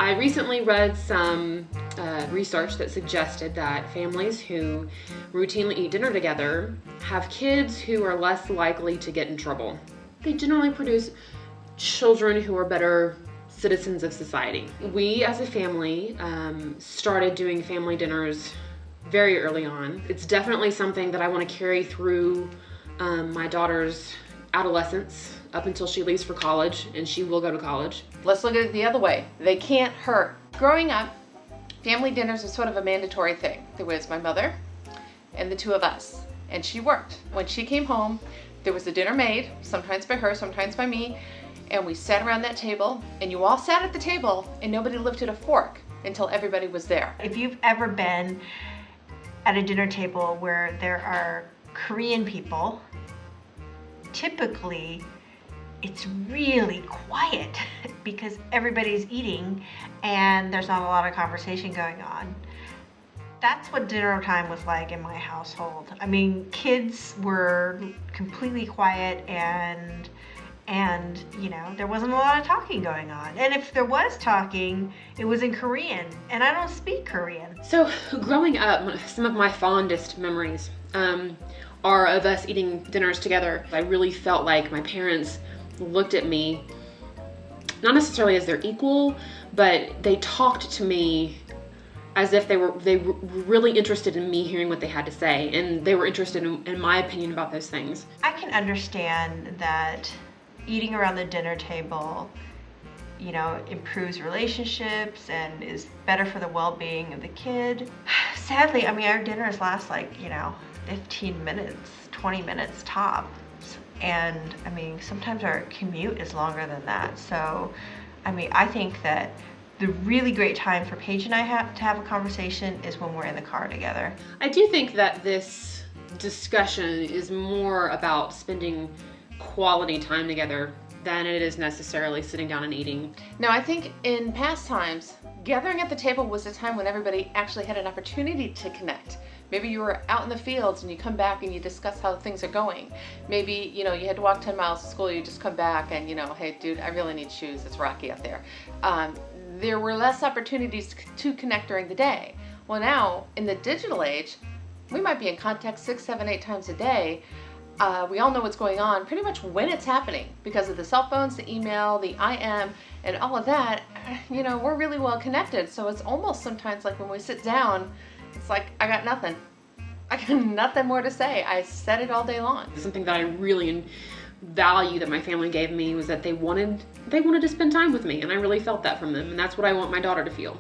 I recently read some research that suggested that families who routinely eat dinner together have kids who are less likely to get in trouble. They generally produce children who are better citizens of society. We as a family started doing family dinners very early on. It's definitely something that I want to carry through my daughter's adolescence up until she leaves for college, and she will go to college. Let's look at it the other way. They can't hurt. Growing up, family dinners was sort of a mandatory thing. There was my mother and the two of us, and she worked. When she came home, there was a dinner made, sometimes by her, sometimes by me, and we sat around that table, and you all sat at the table, and nobody lifted a fork until everybody was there. If you've ever been at a dinner table where there are Korean people, typically it's really quiet because everybody's eating and there's not a lot of conversation going on. That's what dinner time was like in my household. I mean, kids were completely quiet and you know, there wasn't a lot of talking going on. And if there was talking, it was in Korean, and I don't speak Korean. So growing up, some of my fondest memories are of us eating dinners together. I really felt like my parents looked at me, not necessarily as their equal, but they talked to me as if they were really interested in me hearing what they had to say, and they were interested in my opinion about those things. I can understand that eating around the dinner table, you know, improves relationships and is better for the well-being of the kid. Sadly, I mean, our dinners last like, you know, 15 minutes, 20 minutes tops. And I mean, sometimes our commute is longer than that. So, I mean, I think that the really great time for Paige and I to have a conversation is when we're in the car together. I do think that this discussion is more about spending quality time together than it is necessarily sitting down and eating. Now, I think in past times, gathering at the table was a time when everybody actually had an opportunity to connect. Maybe you were out in the fields and you come back and you discuss how things are going. Maybe, you know, you had to walk 10 miles to school, you just come back and, you know, hey dude, I really need shoes, it's rocky out there. There were less opportunities to connect during the day. Well, now, in the digital age, we might be in contact 6, 7, 8 times a day. We all know what's going on pretty much when it's happening because of the cell phones, the email, the IM, and all of that. You know, we're really well connected. So it's almost sometimes like when we sit down, it's like, I got nothing. I got nothing more to say. I said it all day long. Something that I really value that my family gave me was that they wanted to spend time with me, and I really felt that from them, and that's what I want my daughter to feel.